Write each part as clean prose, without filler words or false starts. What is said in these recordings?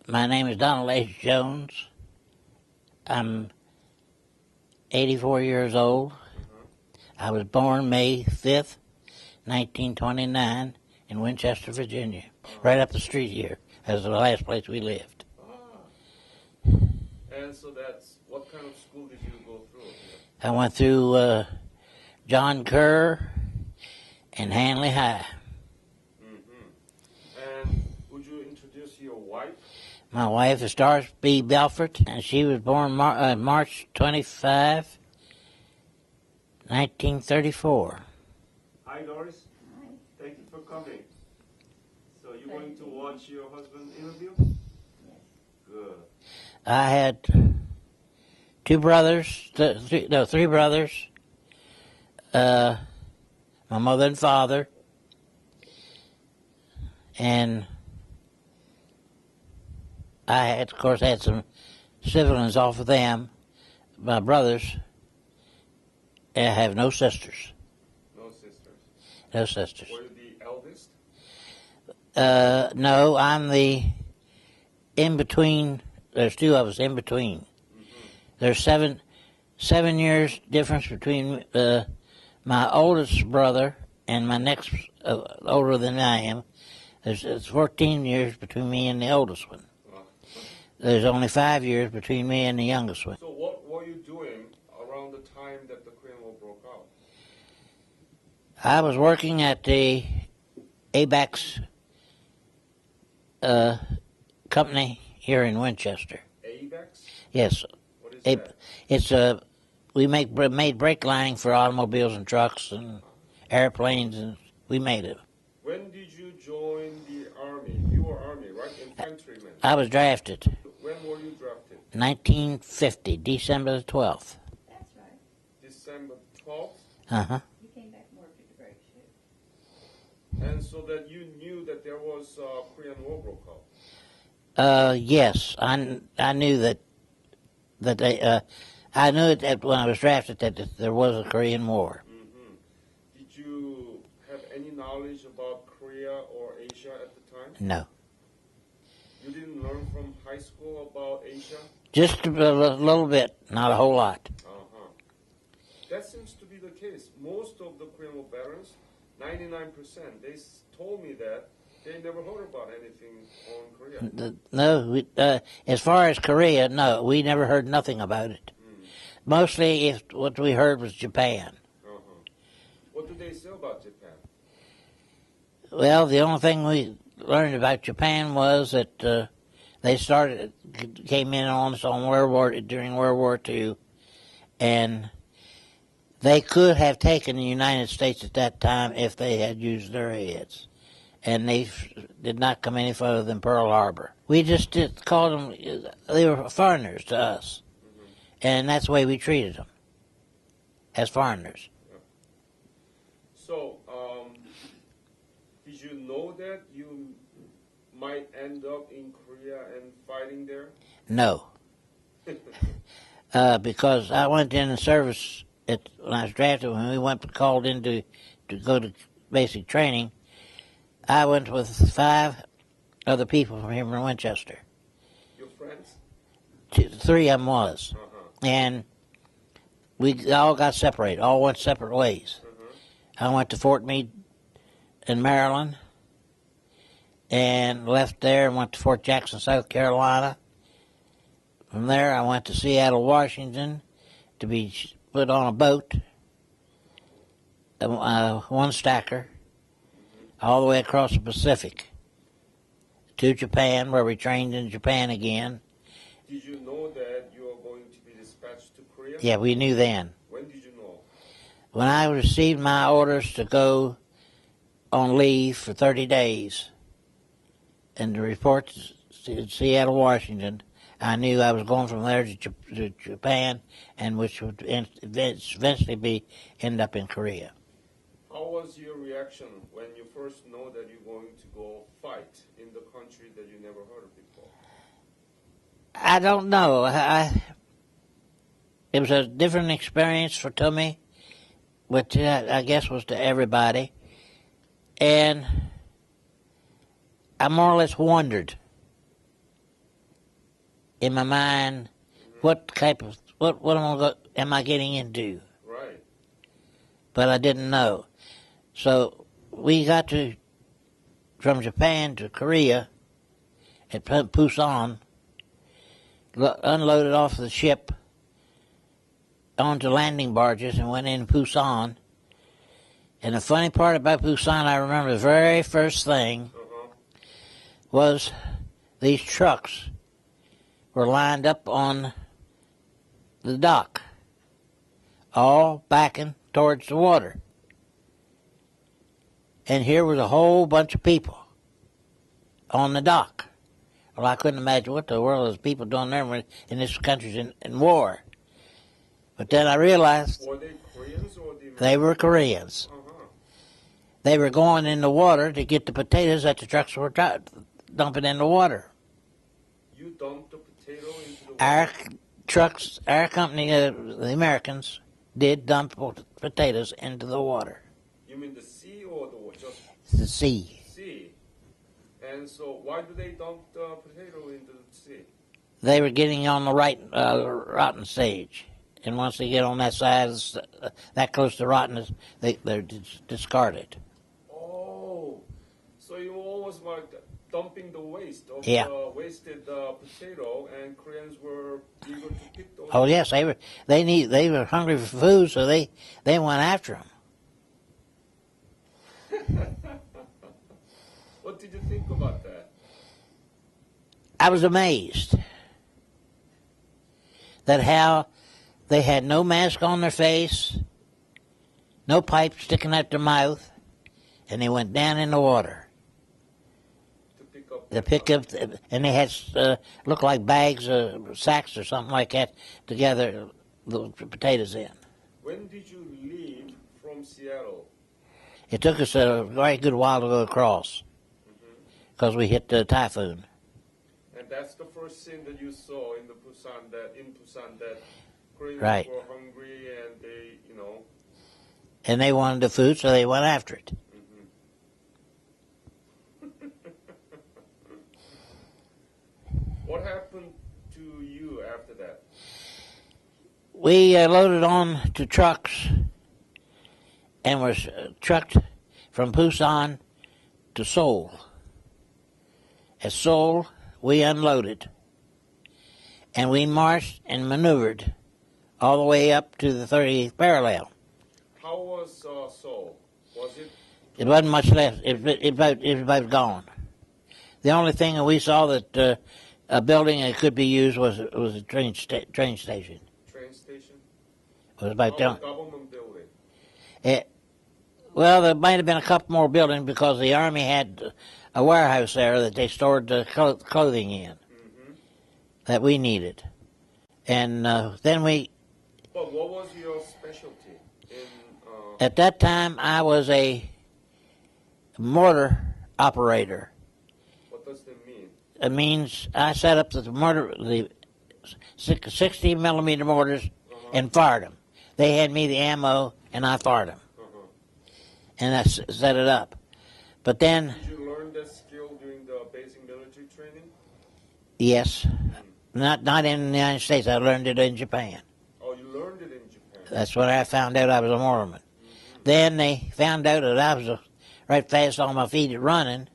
My name is Donald H. Jones. I'm 84 years old. I was born May 5th, 1929 in Winchester, Virginia, right up the street here. That was the last place we lived. And so what kind of school did you go through? I went through John Kerr and Hanley High. And would you introduce your wife? My wife is Doris B. Belfort, and she was born March 25, 1934. Hi, Doris. Hi. Thank you for coming. So you're going to watch your husband interview? Yes. Good. I had three brothers. My mother and father, and I had, of course, had some siblings off of them. My brothers. I have no sisters. No sisters. No sisters. Were you the eldest? No, I'm the in between. There's two of us in between. There's seven years difference between my oldest brother and my next older than I am. There's 14 years between me and the oldest one. There's only 5 years between me and the youngest one. So what were you doing around the time that the Korean War broke out? I was working at the ABAX company here in Winchester. ABEX? Yes. What is that? It's we made brake lining for automobiles and trucks and airplanes, and we made it. When did you join the Army? You were Army, right? Infantryman. I was drafted When were you drafted? 1950, December the 12th. That's right. December 12th? Uh-huh. You came back and worked at the brake ship. And so that you knew that there was Korean War broke out? Yes, I knew that I knew that when I was drafted that there was a Korean War. Did you have any knowledge about Korea or Asia at the time? No. You didn't learn from high school about Asia? Just a little bit, not a whole lot. That seems to be the case. Most of the Korean War veterans, 99%, they told me that they never heard about anything on Korea. No, as far as Korea, no, we never heard nothing about it. Mostly, what we heard was Japan. What do they say about Japan? Well, the only thing we learned about Japan was that they came in on us during World War II, and they could have taken the United States at that time if they had used their heads. And they did not come any further than Pearl Harbor. We just called them, they were foreigners to us. And that's the way we treated them, as foreigners. So, did you know that you might end up in Korea and fighting there? No. Because I went in the service when I was drafted, when we called in to go to basic training. I went with 5 other people from here in Winchester. Your friends? 3 of them was. And we all got separated, all went separate ways. I went to Fort Meade in Maryland and left there and went to Fort Jackson, South Carolina. From there, I went to Seattle, Washington to be put on a boat, one stacker, all the way across the Pacific to Japan, where we trained in Japan again. Did you know that you were going to be dispatched to Korea? Yeah, we knew then. When did you know? When I received my orders to go on leave for 30 days and to report to Seattle, Washington, I knew I was going from there to Japan, and which would eventually end up in Korea. How was your reaction when you first know that you're going to go fight in the country that you never heard of before? I don't know. It was a different experience to me, which I guess was to everybody. And I more or less wondered in my mind what am I getting into, Right. but I didn't know. So we got from Japan to Korea at Busan, unloaded off the ship onto landing barges and went in Busan. And the funny part about Busan, I remember the very first thing was these trucks were lined up on the dock, all backing towards the water. And here was a whole bunch of people on the dock. Well, I couldn't imagine what the world is people doing there when in this country's in war. But then I realized Were they Koreans or the they were Koreans. Uh-huh. They were going in the water to get the potatoes that the trucks were dumping in the water. You dumped the potato into the water? Our trucks, our company, the Americans, did dump potatoes into the water, You mean the sea or the water? Just the sea. sea. And so why do they dump the potato into the sea? They were getting on the rotten stage. And once they get on that side, that close to rottenness, they're discarded. Oh, so you always like dumping the waste of Yeah. the wasted potato, and Koreans were eager to pick those. Oh yes, they were hungry for food, so they went after them. What did you think about that? I was amazed that how they had no mask on their face, no pipe sticking out their mouth, and they went down in the water. To pick up, and they had looked like bags or sacks or something like that to gather the potatoes in. When did you leave from Seattle? It took us a very good while to go across because we hit the typhoon. And that's the first scene that you saw in Busan that Koreans Right. were hungry and they, And they wanted the food, so they went after it. What happened to you after that? We loaded on to trucks and was trucked from Busan to Seoul. At Seoul, we unloaded, and we marched and maneuvered all the way up to the 38th parallel. How was Seoul? Was it? It wasn't much left. It was about gone. The only thing that we saw that a building that could be used was a train station. Train station? It was about Oh, a government building. Well, there might have been a couple more buildings because the Army had a warehouse there that they stored the clothing in that we needed. And then But what was your specialty in? At that time, I was a mortar operator. What does that mean? It means I set up the 60 millimeter mortars and fired them. They had me the ammo, and I fired them. And I set it up. But then, Did you learn that skill during the basic military training? yes, not in the United States. I learned it in Japan. Oh, you learned it in Japan. That's when I found out I was a Mormon. Then they found out that I was right fast on my feet at running,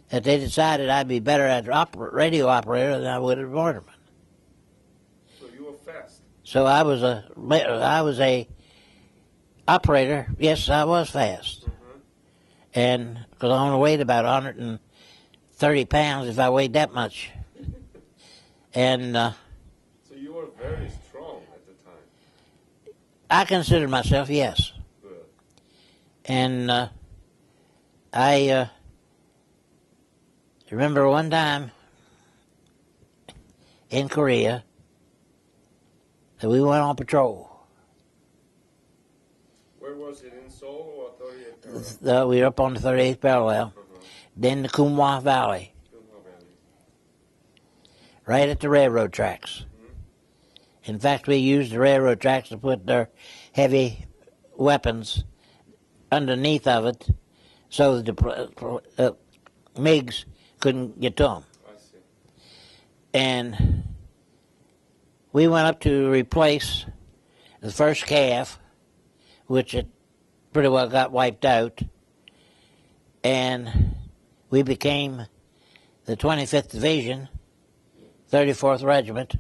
that they decided I'd be better as a radio operator than I would as a Mormon. So you were fast. So I was a operator. Yes, I was fast. And because I only weighed about 130 pounds if I weighed that much. And So you were very strong at the time. I considered myself, yes. Good. And I remember one time in Korea that we went on patrol. Where was it, in Seoul or 38th? We were up on the 38th parallel, then the Kumwa Valley, right at the railroad tracks. In fact, we used the railroad tracks to put their heavy weapons underneath of it so that the MiGs couldn't get to them. I see. And we went up to replace the first calf, which it pretty well got wiped out, and we became the 25th Division, 34th Regiment,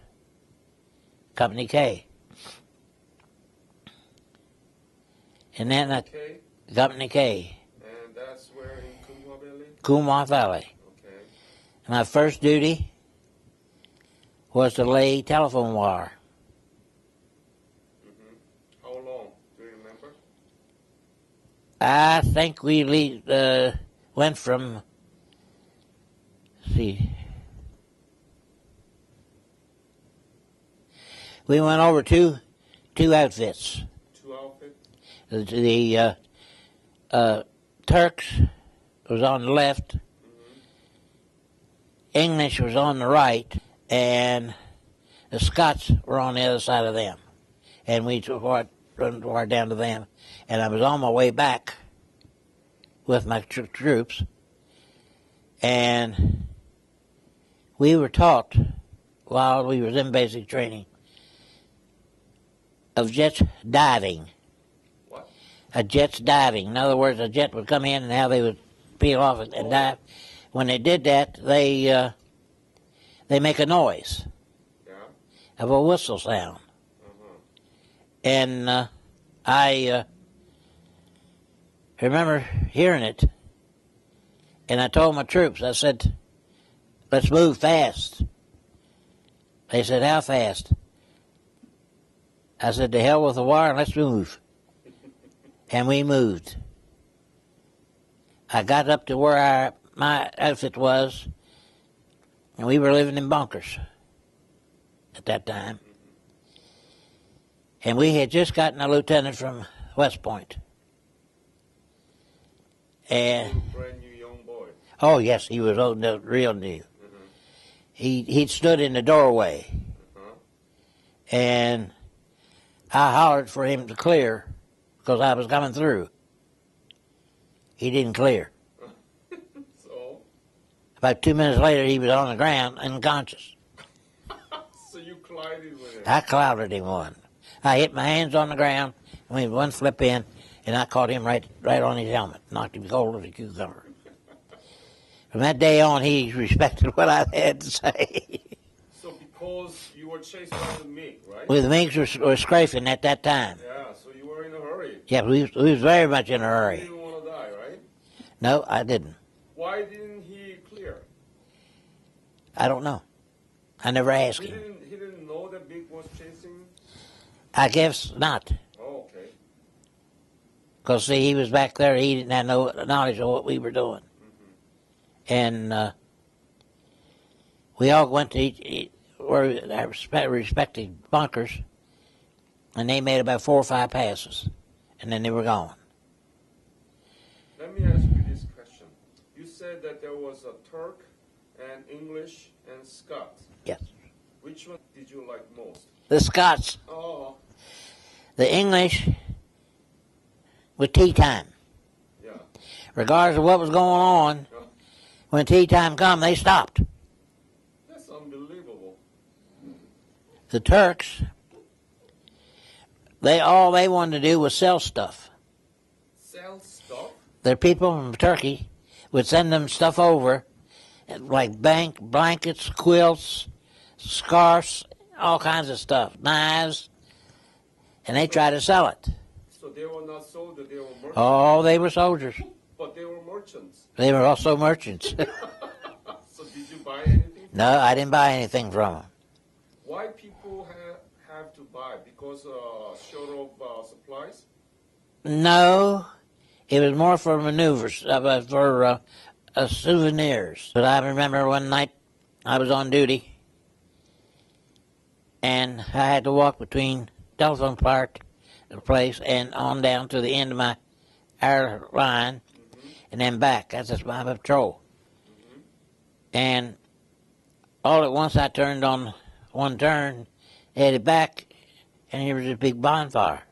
Company K. And then Okay. Company K, And that's where in Kumwa Valley? Coolmouth Valley. Okay. My first duty was to lay telephone wire. How long? Do you remember? I think we went from, we went over two outfits. 2 outfits? The Turks was on the left, English was on the right, and the Scots were on the other side of them. And we were down to them. And I was on my way back with my troops, and we were taught while we was in basic training of jets diving. What? A jet's diving. In other words, a jet would come in and how they would peel off and dive. When they did that, they make a noise Yeah. of a whistle sound. Uh-huh. And I remember hearing it, and I told my troops, I said, let's move fast. They said, how fast? I said, to hell with the wire and let's move. And we moved. I got up to where my outfit was, and we were living in bunkers at that time. And we had just gotten a lieutenant from West Point. And Brand new young boy. oh yes, he was old, real new. He'd stood in the doorway, and I hollered for him to clear because I was coming through. He didn't clear. So? About 2 minutes later, he was on the ground, unconscious. So you collided with him? I clouded him one. I hit my hands on the ground, and we had one flip in, and I caught him right on his helmet, knocked him cold as a cucumber. From that day on, he respected what I had to say. So because you were chased by the MiG, right? Well, the Minks were strafing at that time. Yeah, so you were in a hurry. Yeah, we was very much in a You hurry. didn't want to die, right? No, I didn't. Why didn't he clear? I don't know. I never asked He him. didn't know that MiG was chasing? I guess not. Oh, okay. Because, see, he was back there. He didn't have no knowledge of what we were doing. And we all went to our respective bunkers, and they made about 4 or 5 passes, and then they were gone. Let me ask you this question. You said that there was a Turk and English and Scots. Yes. Which one did you like most? The Scots, Oh, the English, with tea time. yeah. Regardless of what was going on, when tea time come, they stopped. That's unbelievable. The Turks, all they wanted to do was sell stuff. Sell stuff? Their people from Turkey would send them stuff over, like blankets, quilts, scarves, all kinds of stuff, knives, and they tried to sell it. So they were not soldiers, they were merchants. Oh, they were soldiers. But they were merchants. They were also merchants. So did you buy anything? No, I didn't buy anything from them. Why people have to buy? Because short of supplies? No, it was more for maneuvers, for souvenirs. But I remember one night I was on duty, and I had to walk between telephone place and on down to the end of our line, and then back. That's just my patrol. And all at once I turned on one turn, headed back, and here was a big bonfire.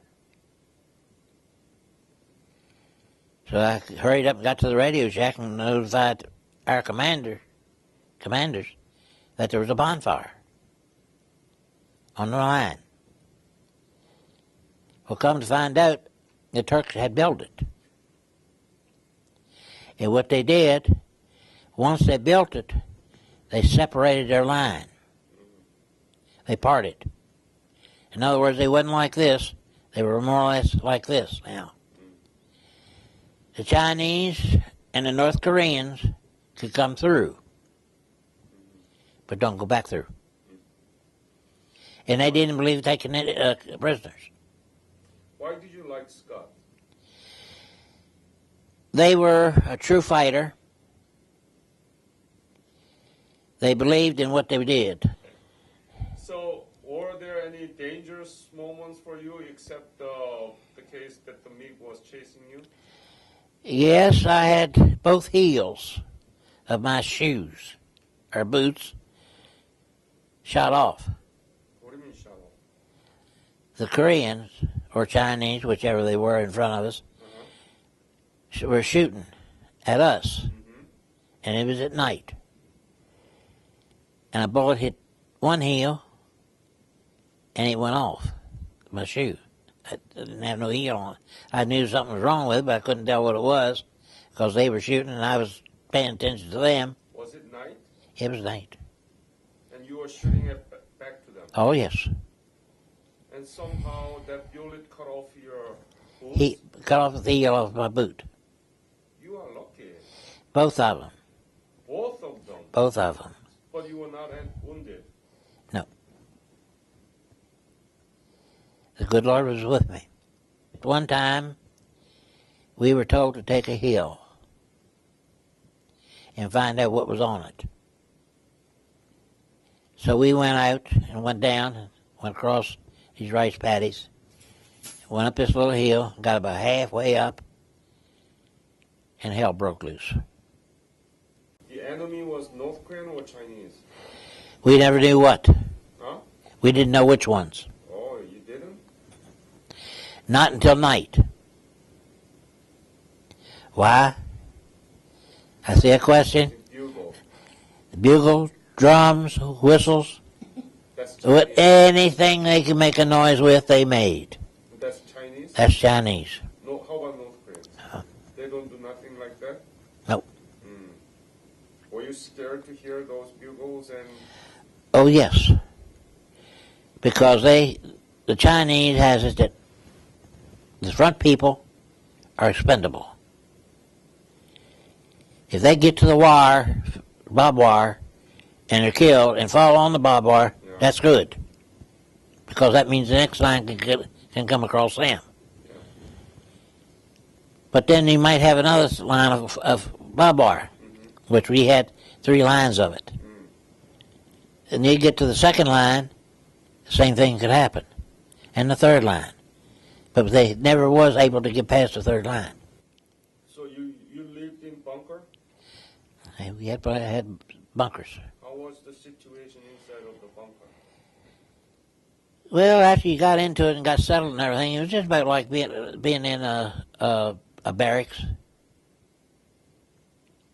So I hurried up and got to the Radio Shack and notified our commanders that there was a bonfire on the line. Well, come to find out, the Turks had built it. And what they did, once they built it, they separated their line. They parted. In other words, they wasn't like this. They were more or less like this now. The Chinese and the North Koreans could come through, but don't go back through. And they didn't believe taking prisoners. Why did you like Scott? They were a true fighter. They believed in what they did. So, were there any dangerous moments for you except the case that the MiG was chasing you? Yes, I had both heels of my shoes, or boots, shot off. What do you mean shot off? The Koreans, or Chinese, whichever they were in front of us, were shooting at us. And it was at night. And a bullet hit one heel, and it went off my shoe. I didn't have no heel on it. I knew something was wrong with it, but I couldn't tell what it was because they were shooting and I was paying attention to them. Was it night? It was night. And you were shooting it back to them? Oh, yes. And somehow that bullet cut off your boots? He cut off the heel off my boot. You are lucky. Both of them. Both of them? Both of them. But you were not wounded? No. The good Lord was with me. One time, we were told to take a hill and find out what was on it. So we went out and went down and went across these rice paddies, went up this little hill, got about halfway up, and hell broke loose. The enemy was North Korean or Chinese? We never knew what. Huh? We didn't know which ones. Oh, you didn't? Not until night. Why? I see a question. The bugle. Bugles, drums, whistles, That's what Chinese. anything they could make a noise with, they made. That's Chinese? That's Chinese. No, how about North Koreans? They don't do nothing like that? Nope. Were you scared to hear those bugles and... Oh, yes. Because the Chinese has it that the front people are expendable. If they get to the wire, barbed wire, and they're killed and fall on the barbed wire, Yeah. that's good. Because that means the next line can come across them. Yeah. But then you might have another line of barbed wire, which we had 3 lines of it. And you get to the second line, the same thing could happen. And the third line. But they never was able to get past the third line. So you lived in bunker? And we had bunkers. How was the situation inside of the bunker? Well, after you got into it and got settled and everything, it was just about like being in a barracks.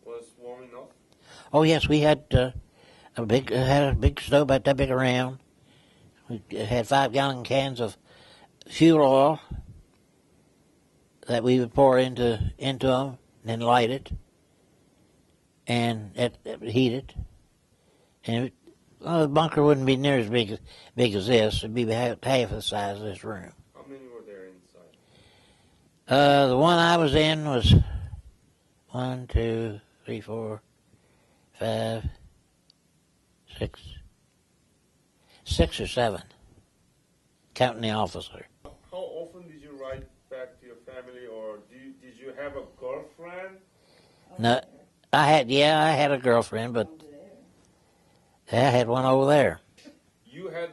Was warm enough? Oh yes, we had a big stove about that big around. We had 5-gallon cans of fuel oil that we would pour into them, and then light it, and it heat it. And the bunker wouldn't be near as big as this. It'd be half the size of this room. How many were there inside? The one I was in was 1, 2, 3, 4, 5, 6, 6 or 7, counting the officer. How often did you write back to your family, or did you have a girlfriend? No, I had a girlfriend, but I had one over there. You had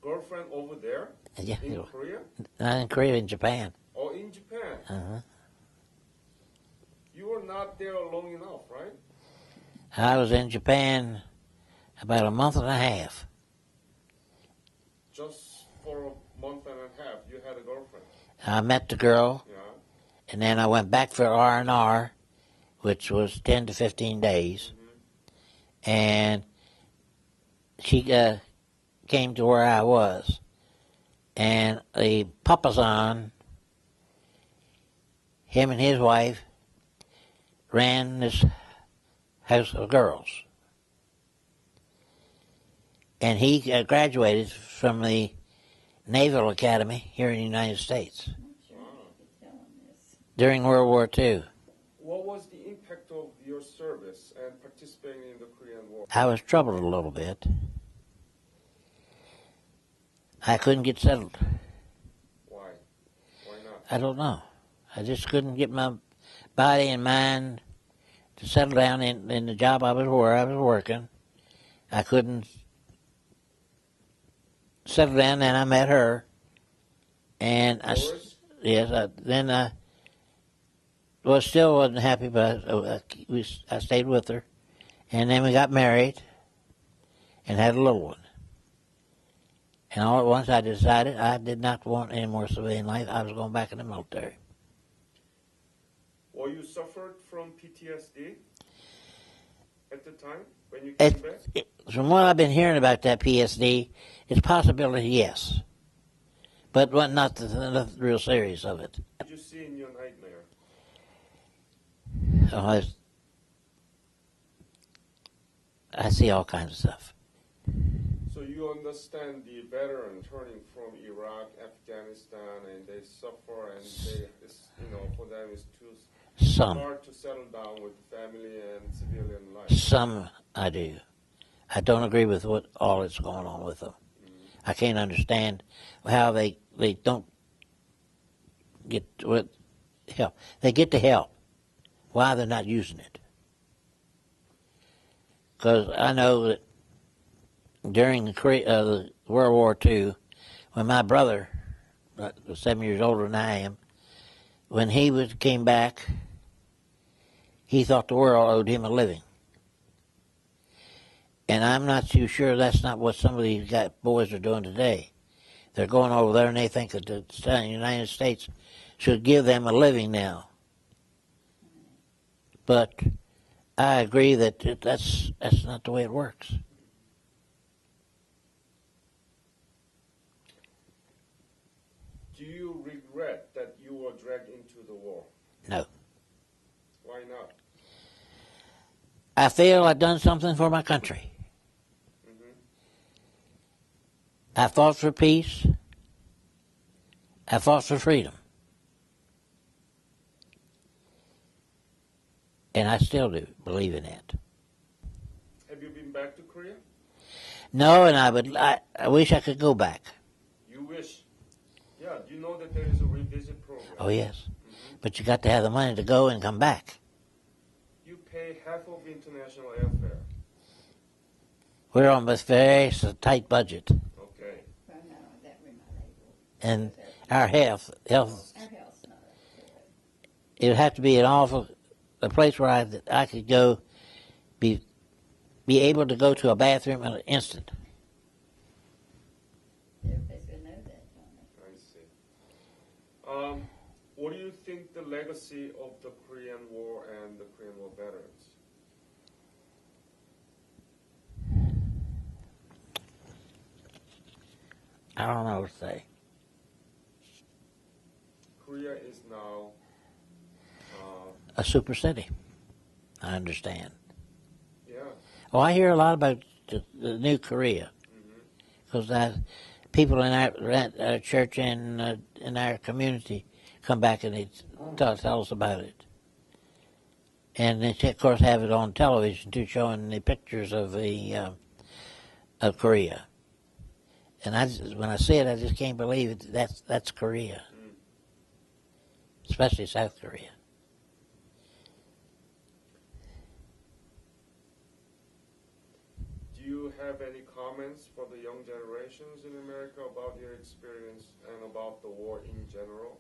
girlfriend over there? Yeah, In Korea? not in Korea, in Japan. Or in Japan? Uh-huh. You were not there long enough, right? I was in Japan about a month and a half. Just for a month and a half, you had a girlfriend. I met the girl, Yeah. and then I went back for R&R, which was 10 to 15 days. And she came to where I was, and the Papazan, him and his wife, ran this house of girls. And he graduated from the Naval Academy here in the United States I'm not sure you could tell him this. during World War II. What was the impact of your service and participating in the Korean War? I was troubled a little bit. I couldn't get settled. Why? Why not? I don't know. I just couldn't get my body and mind to settle down in the job I was working. I couldn't settle down, and I met her. And Doris? then I still wasn't happy, but I stayed with her. And then we got married and had a little one. And all at once I decided I did not want any more civilian life. I was going back in the military. Well, you suffered from PTSD at the time when you came back? From what I've been hearing about that PSD, it's a possibility, yes. But not the real serious of it. What did you see in your nightmare? Oh, I see all kinds of stuff. So you understand the veteran turning from Iraq, Afghanistan, and they suffer, and for them it's too Some. hard to settle down with family and civilian life. Some I do. I don't agree with what all that's going on with them. I can't understand how they don't get what help. They get the help. Why they're not using it? Because I know that during the World War II, when my brother was 7 years older than I am, when he came back, he thought the world owed him a living. And I'm not too sure that's not what some of these boys are doing today. They're going over there and they think that the United States should give them a living now. But I agree that that's not the way it works. Do you regret that you were dragged into the war? No. Why not? I feel I've done something for my country. I fought for peace. I fought for freedom. And I still do believe in that. Have you been back to Korea? No, and I wish I could go back. You wish. Yeah, you know that there is a revisit program. Oh, yes. But you got to have the money to go and come back. You pay half of international airfare. We're on a very tight budget. Okay. Well, no, that we're not able. And our health, Our health's not up to it. it would have to be a place where I could go, be able to go to a bathroom in an instant. Everybody's gonna know that, don't they? I see. What do you think the legacy of the Korean War and the Korean War veterans? I don't know what to say. Korea is now A super city. I understand. yeah. Oh, I hear a lot about the new Korea. Because people in our church and in our community come back and they tell us about it. And they, of course, have it on television, too, showing the pictures of of Korea. And when I see it, I just can't believe it. That's Korea. Especially South Korea. Do you have any comments for the young generations in America about your experience and about the war in general?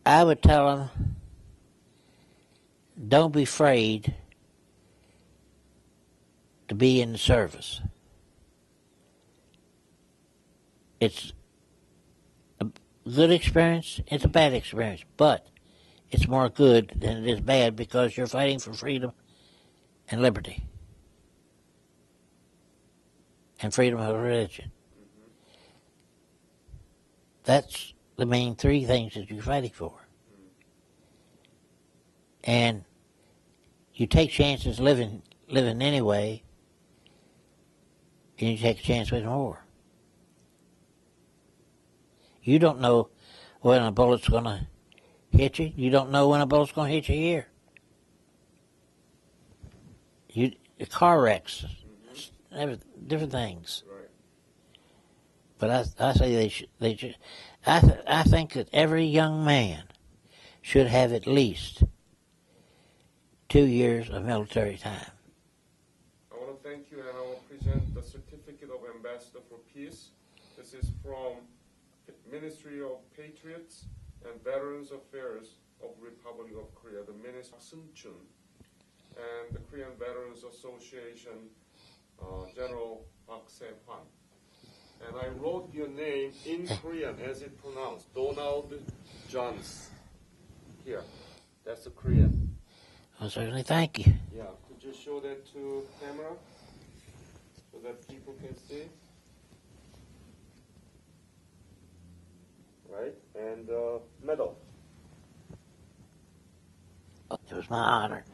I would tell them, don't be afraid to be in the service. It's a good experience, it's a bad experience, but it's more good than it is bad because you're fighting for freedom and liberty. and freedom of religion. That's the main three things that you're fighting for. And you take chances living anyway, and you take a chance with more. You don't know when a bullet's going to hit you. You don't know when a bullet's going to hit you here. Car wrecks, different things. Right. But I say they should. I think that every young man should have at least 2 years of military time. I want to thank you, and I will present the Certificate of Ambassador for Peace. This is from Ministry of Patriots and Veterans Affairs of Republic of Korea, the Minister Sun Chun, and the Korean Veterans Association General Park Se-hwan. And I wrote your name in Korean as it pronounced, Donald Johns. Here, that's the Korean. Well, certainly thank you. Yeah, could you show that to camera so that people can see? Right, and medal. It was my honor.